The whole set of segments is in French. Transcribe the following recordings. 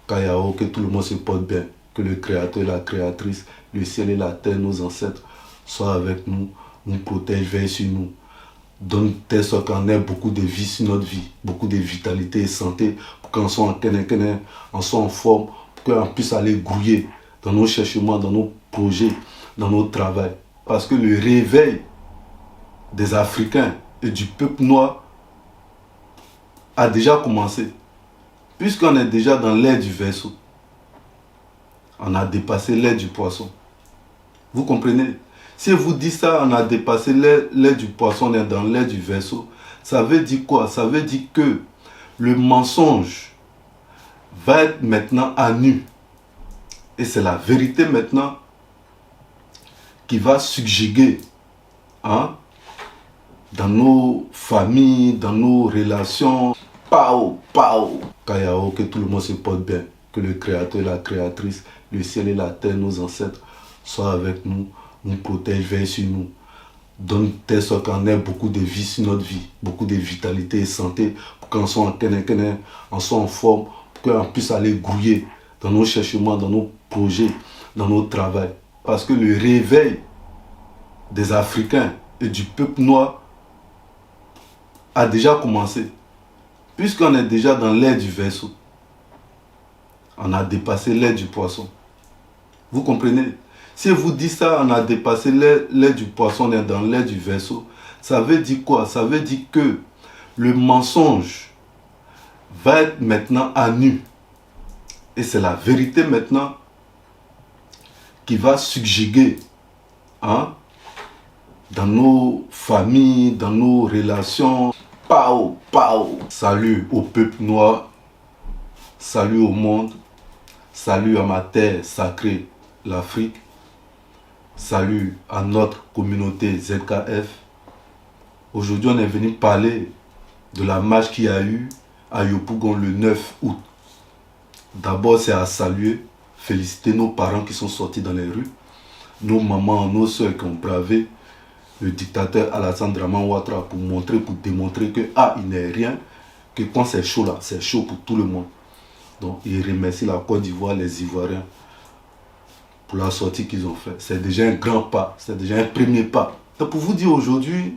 Kayao, que tout le monde se porte bien, que le Créateur et la Créatrice, le ciel et la terre, nos ancêtres, soient avec nous, nous protègent, veillent sur nous. Donne telle sorte qu'on ait beaucoup de vie sur notre vie, beaucoup de vitalité et santé, pour qu'on soit en soit en forme, pour qu'on puisse aller grouiller dans nos cherchements, dans nos projets, dans nos travaux. Parce que le réveil des Africains et du peuple noir a déjà commencé. Puisqu'on est déjà dans l'ère du Verseau, on a dépassé l'ère du Poisson. Vous comprenez? Si je vous dis ça, on a dépassé l'ère du Poisson, on est dans l'ère du Verseau. Ça veut dire quoi? Ça veut dire que le mensonge va être maintenant à nu. Et c'est la vérité maintenant qui va subjuguer dans nos familles, dans nos relations. Pao, pao. Kayao, que tout le monde se porte bien, que le Créateur et la Créatrice, le ciel et la terre, nos ancêtres, soient avec nous, nous protègent, veillent sur nous. Donne telle sorte qu'on ait beaucoup de vie sur notre vie, beaucoup de vitalité et santé, pour qu'on soit en soit en forme, pour qu'on puisse aller grouiller dans nos cherchements, dans nos projets, dans nos travaux. Parce que le réveil des Africains et du peuple noir a déjà commencé. Puisqu'on est déjà dans l'ère du Verseau, on a dépassé l'ère du Poisson. Vous comprenez? Si je vous dis ça, on a dépassé l'ère du Poisson, on est dans l'ère du Verseau. Ça veut dire quoi? Ça veut dire que le mensonge va être maintenant à nu. Et c'est la vérité maintenant qui va subjuguer dans nos familles, dans nos relations. Pao, pao. Salut au peuple noir, salut au monde, salut à ma terre sacrée, l'Afrique, salut à notre communauté ZKF. Aujourd'hui, on est venu parler de la marche qu'il y a eu à Yopougon le 9 août. D'abord, c'est à saluer, féliciter nos parents qui sont sortis dans les rues, nos mamans, nos soeurs qui ont bravé le dictateur Alassane Draman Ouattara pour démontrer que il n'est rien, que quand c'est chaud là, c'est chaud pour tout le monde. Donc il remercie la Côte d'Ivoire, les Ivoiriens pour la sortie qu'ils ont fait. C'est déjà un grand pas, c'est déjà un premier pas. Donc pour vous dire aujourd'hui,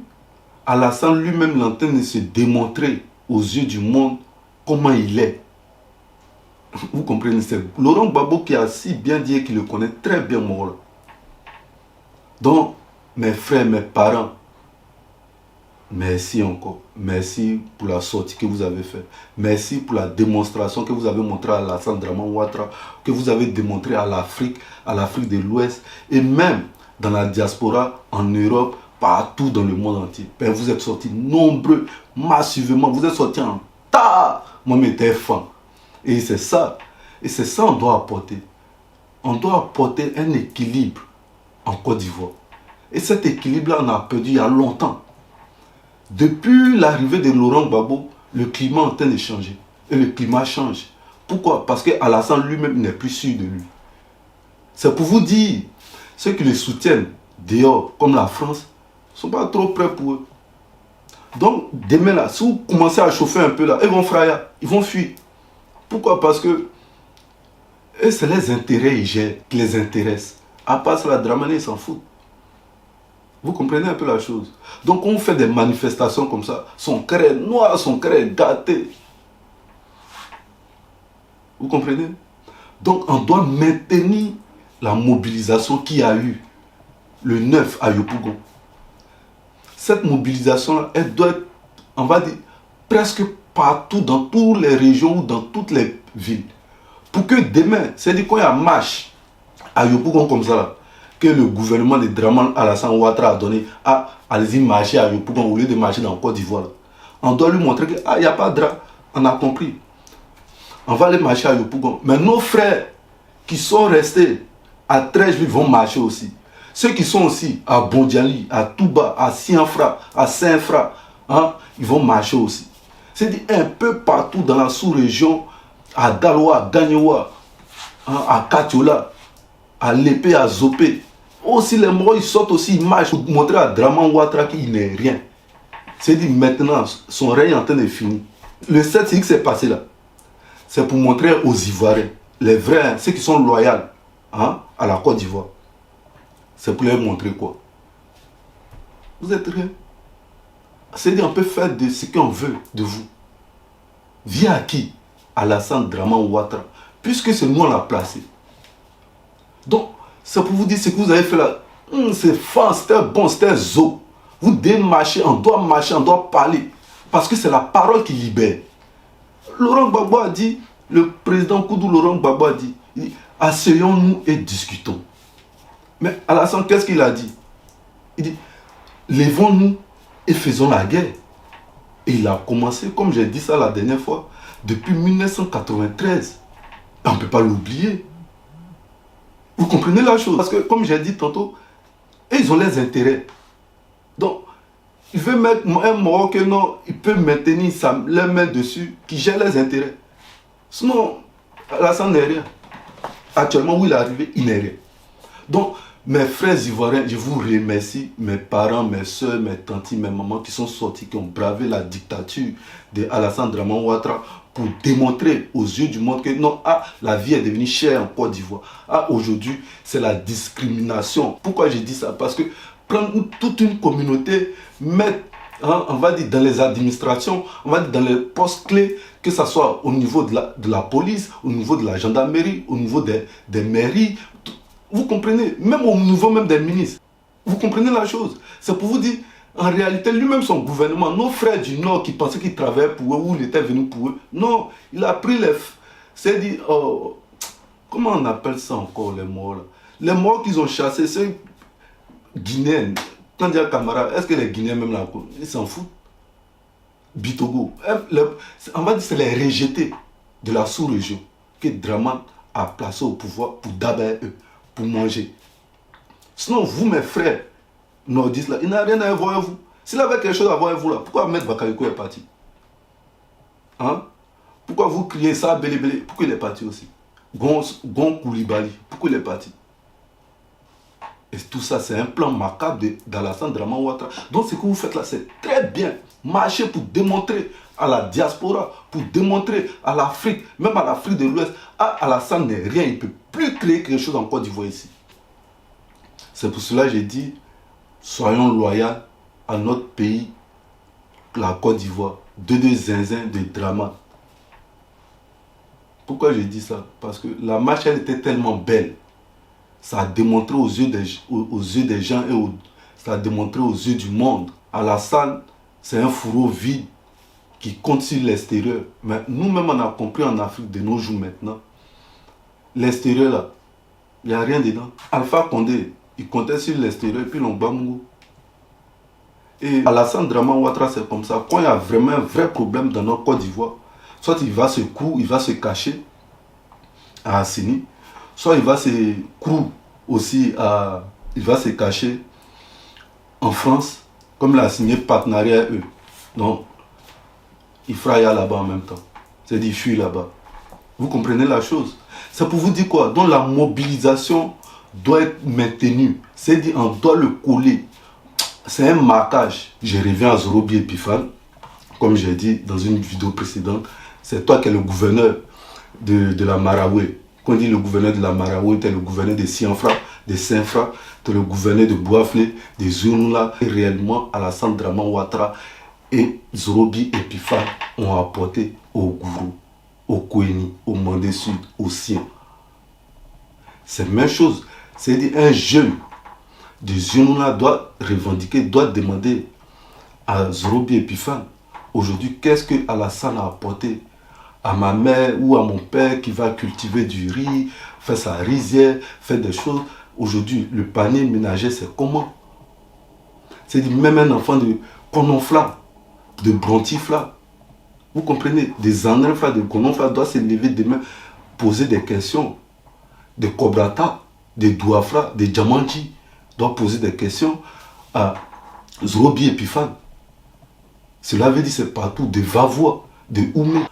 Alassane lui-même est en train de se démontrer aux yeux du monde comment il est. Vous comprenez, c'est Laurent Gbagbo qui a si bien dit qu'il le connaît très bien mon rôle. Donc mes frères, mes parents, merci encore. Merci pour la sortie que vous avez faite. Merci pour la démonstration que vous avez montrée à Alassane Draman Ouattara, que vous avez démontré à l'Afrique de l'Ouest, et même dans la diaspora, en Europe, partout dans le monde entier. Ben, vous êtes sortis nombreux, massivement. Vous êtes sortis en tas. Moi, j'étais fan. Et c'est ça. Et c'est ça qu'on doit apporter. On doit apporter un équilibre en Côte d'Ivoire. Et cet équilibre-là, on a perdu il y a longtemps. Depuis l'arrivée de Laurent Gbagbo, le climat est en train de changer. Et le climat change. Pourquoi? Parce que Alassane lui-même n'est plus sûr de lui. C'est pour vous dire, ceux qui le soutiennent dehors, comme la France, ne sont pas trop prêts pour eux. Donc, demain là, si vous commencez à chauffer un peu là, ils vont fryer, ils vont fuir. Pourquoi? Parce que c'est les intérêts qui les intéressent. À part ça, la Dramane, ils s'en foutent. Vous comprenez un peu la chose. Donc on fait des manifestations comme ça, son cœur est noir, son cœur est gâté. Vous comprenez? Donc on doit maintenir la mobilisation qu'il y a eu le 9 à Yopougon. Cette mobilisation-là, elle doit être, on va dire, presque partout, dans toutes les régions ou dans toutes les villes. Pour que demain, c'est-à-dire quand il y a marche à Yopougon comme ça, là, que le gouvernement de Draman Alassane Ouattara a donné, allez-y marcher à Yopougon au lieu de marcher dans le Côte d'Ivoire. On doit lui montrer qu'il n'y a pas de drap. On a compris. On va aller marcher à Yopougon. Mais nos frères qui sont restés à Trècheville vont marcher aussi. Ceux qui sont aussi à Bodiali, à Touba, à Sianfra, à Saint-Fra, ils vont marcher aussi. C'est-à-dire un peu partout dans la sous-région, à Galois, à Gagnoua, à Katiola, à Lépée, à Zopé. Aussi les morts, ils sortent aussi, ils marchent pour montrer à Draman Ouattara qu'il n'est rien. C'est-à-dire maintenant, son règne est en train de finir. Le 7, c'est ce qui s'est passé là. C'est pour montrer aux Ivoiriens, les vrais, hein, ceux qui sont loyaux hein, à la Côte d'Ivoire. C'est pour leur montrer quoi? Vous êtes rien. C'est-à-dire on peut faire de ce qu'on veut de vous. Via qui? Alassane Draman Ouattara. Puisque c'est nous on l'a placé. Donc, c'est pour vous dire ce que vous avez fait là. C'est fin, c'était bon, c'était zo. Vous démarchez, on doit parler. Parce que c'est la parole qui libère. Laurent Gbagbo a dit, le président Koudou Laurent Gbagbo a dit, asseyons-nous et discutons. Mais Alassane, qu'est-ce qu'il a dit? Il dit, levons-nous et faisons la guerre. Et il a commencé, comme j'ai dit ça la dernière fois, depuis 1993. Et on ne peut pas l'oublier. Vous comprenez la chose? Parce que, comme j'ai dit tantôt, ils ont les intérêts. Donc, il veut mettre un Marocain, non, il peut maintenir les mains dessus, qui gère les intérêts. Sinon, Alassane n'est rien. Actuellement, où il est arrivé, il n'est rien. Donc, mes frères ivoiriens, je vous remercie, mes parents, mes soeurs, mes tantes, mes mamans qui sont sortis, qui ont bravé la dictature de Alassane Draman Ouattara pour démontrer aux yeux du monde que non, la vie est devenue chère en Côte d'Ivoire. Aujourd'hui, c'est la discrimination. Pourquoi je dis ça? Parce que prendre toute une communauté, mettre, on va dire, dans les administrations, on va dire dans les postes clés, que ce soit au niveau de la police, au niveau de la gendarmerie, au niveau des mairies. Vous comprenez? Même au niveau même des ministres. Vous comprenez la chose? C'est pour vous dire, en réalité, lui-même, son gouvernement, nos frères du Nord qui pensaient qu'il travaillait pour eux, ou il était venu pour eux, non, il a pris les... C'est-à-dire, comment on appelle ça encore, les morts là? Les morts qu'ils ont chassés, c'est Guinéens. Quand il y a Camara, est-ce que les Guinéens même là, ils s'en foutent? Bitogo. On va dire que c'est les rejetés de la sous-région que Draman a placé au pouvoir pour d'abord eux, pour manger. Sinon, vous, mes frères nordistes, là, il n'a rien à voir avec vous. S'il avait quelque chose à voir avec vous, là, pourquoi Maître Bakayoko est parti? Hein? Pourquoi vous criez ça, Bélé Bélé? Pourquoi il est parti aussi? Gon Koulibaly, pourquoi il est parti? Et tout ça, c'est un plan macabre d'Alassane Draman Ouattara. Donc, ce que vous faites là, c'est très bien. Marcher pour démontrer à la diaspora, pour démontrer à l'Afrique, même à l'Afrique de l'Ouest, Alassane n'est rien, il ne peut plus créer quelque chose en Côte d'Ivoire ici. C'est pour cela que j'ai dit, soyons loyaux à notre pays, la Côte d'Ivoire. Deux zinzins de drama. Pourquoi j'ai dit ça? Parce que la marche, elle était tellement belle. Ça a démontré aux yeux des gens et ça a démontré aux yeux du monde. Alassane, c'est un fourreau vide qui compte sur l'extérieur. Mais nous-mêmes, on a compris en Afrique de nos jours maintenant. L'extérieur, là, il n'y a rien dedans. Alpha Condé, il comptait sur l'extérieur et puis l'Ongbamungo. Et Alassane Draman Ouattara, c'est comme ça. Quand il y a vraiment un vrai problème dans notre Côte d'Ivoire, soit il va se cacher à Assini, soit il va se cacher en France, comme il a signé partenariat eux. Donc, il fera là-bas en même temps. C'est-à-dire, il fuit là-bas. Vous comprenez la chose? C'est pour vous dire quoi? Donc, la mobilisation doit être maintenue. C'est-à-dire, on doit le coller. C'est un marquage. Je reviens à Zorobi Epiphane. Comme j'ai dit dans une vidéo précédente, c'est toi qui es le gouverneur de la Maraoué. Quand on dit le gouverneur de la Maraoué, tu es le gouverneur des Sianfra, des Saint-Fra, tu es le gouverneur de Bouaflé, des Zounoula. Et réellement, Alassane Draman Ouattara et Zorobi Epiphane ont apporté au Gourou, au Koueni, au Mandé Sud, au Sien. C'est la même chose. C'est-à-dire un jeune de Zounoula doit revendiquer, doit demander à Zorobi Epiphane, aujourd'hui, qu'est-ce que Alassane a apporté à ma mère ou à mon père qui va cultiver du riz, faire sa rizière, faire des choses. Aujourd'hui, le panier ménager, c'est comment? C'est-à-dire même un enfant de Kononfla, de Brontifla, vous comprenez, des Andrefla, de Kononfla doit se lever demain, poser des questions, des Kobrata, des Douafra, des Djamanji, doit poser des questions à Zorobi Epiphane. Cela veut dire c'est partout, des Vavois, des Oumé.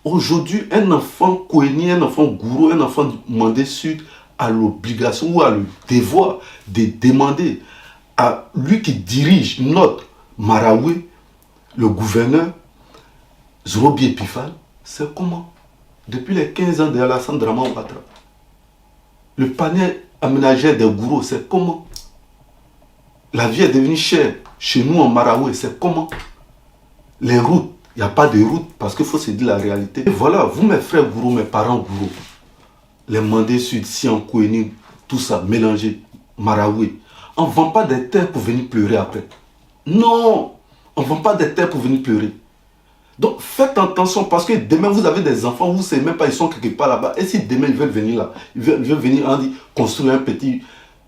Aujourd'hui, un enfant Koueni, un enfant Gourou, un enfant Mandé Sud a l'obligation ou a le devoir de demander à lui qui dirige notre Maraoué, le gouverneur Zorobi Epiphane, c'est comment? Depuis les 15 ans de Alassane Draman Ouattara. Le panier aménagé des gourous, c'est comment? La vie est devenue chère. Chez nous en Marawi, c'est comment? Les routes, il n'y a pas de route parce qu'il faut se dire la réalité. Et voilà, vous mes frères gourous, mes parents gourous, les Mandés Sud, Sian, Koueni, tout ça, mélangé, Marawi. On ne vend pas des terres pour venir pleurer après. Non, on ne vend pas des terres pour venir pleurer. Donc faites attention parce que demain vous avez des enfants, vous ne savez même pas, ils sont quelque part là-bas. Et si demain ils veulent venir là, ils veulent venir construire un petit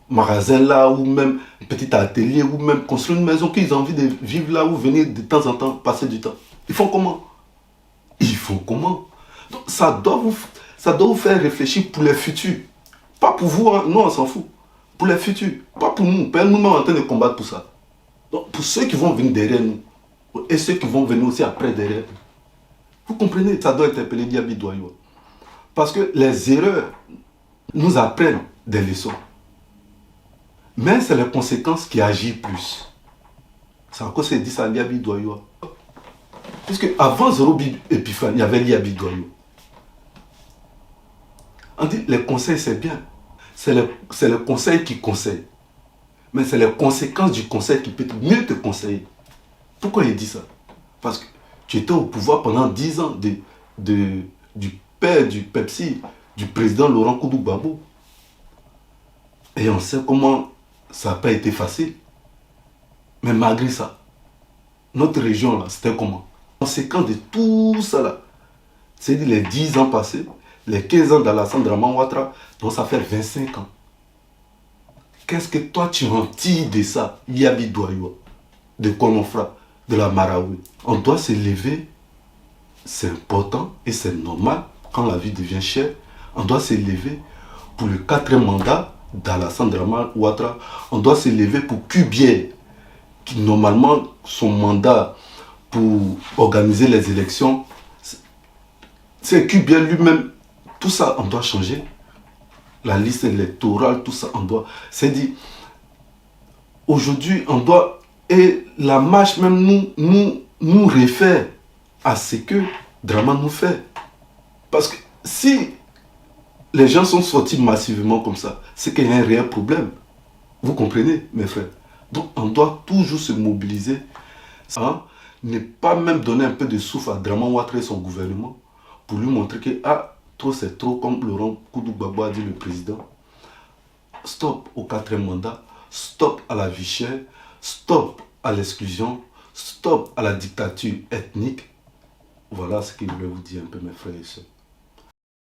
magasin là, ou même un petit atelier, ou même construire une maison qu'ils ont envie de vivre là, ou venir de temps en temps passer du temps. Ils font comment? Ils font comment? Donc ça doit vous faire réfléchir pour les futurs. Pas pour vous, hein. Non, on s'en fout. Pour les futurs, pas pour nous. Nous-mêmes en train de combattre pour ça. Donc pour ceux qui vont venir derrière nous, et ceux qui vont venir aussi après derrière. Vous comprenez, ça doit interpeller Diaby Douayo. Parce que les erreurs nous apprennent des leçons. Mais c'est les conséquences qui agissent plus. C'est encore ce que dit ça Diaby Douayo. Puisque avant Zoro Epiphane, il y avait Diaby Douayo. On dit les conseils c'est bien. C'est le conseil qui conseille. Mais c'est les conséquences du conseil qui peut mieux te conseiller. Pourquoi il dit ça? Parce que tu étais au pouvoir pendant 10 ans du père du Pepsi, du président Laurent Koudou-Gbagbo. Et on sait comment ça n'a pas été facile. Mais malgré ça, notre région là, c'était comment? Conséquence de tout ça là, c'est-à-dire les 10 ans passés, les 15 ans d'Alassane Draman Ouattara, donc ça fait 25 ans. Qu'est-ce que toi tu en tires de ça, Diaby Douayo, de Konofra, de la Marawi? On doit se lever, c'est important et c'est normal quand la vie devient chère. On doit se lever pour le 4e mandat d'Alassane Draman Ouattara. On doit se lever pour Kubier, qui normalement son mandat pour organiser les élections, c'est Kubier lui-même. Tout ça, on doit changer. La liste électorale, tout ça, on doit. C'est dit, aujourd'hui, on doit. Et la marche même nous réfère à ce que Draman nous fait. Parce que si les gens sont sortis massivement comme ça, c'est qu'il y a un réel problème. Vous comprenez, mes frères? Donc, on doit toujours se mobiliser. Hein? Ne pas même donner un peu de souffle à Draman Ouattara et son gouvernement pour lui montrer que, trop c'est trop, comme Laurent Koudou-Gbagbo a dit le président. Stop au 4e mandat, stop à la vie chère, stop à l'exclusion, stop à la dictature ethnique. Voilà ce que je voulais vous dire un peu, mes frères et sœurs.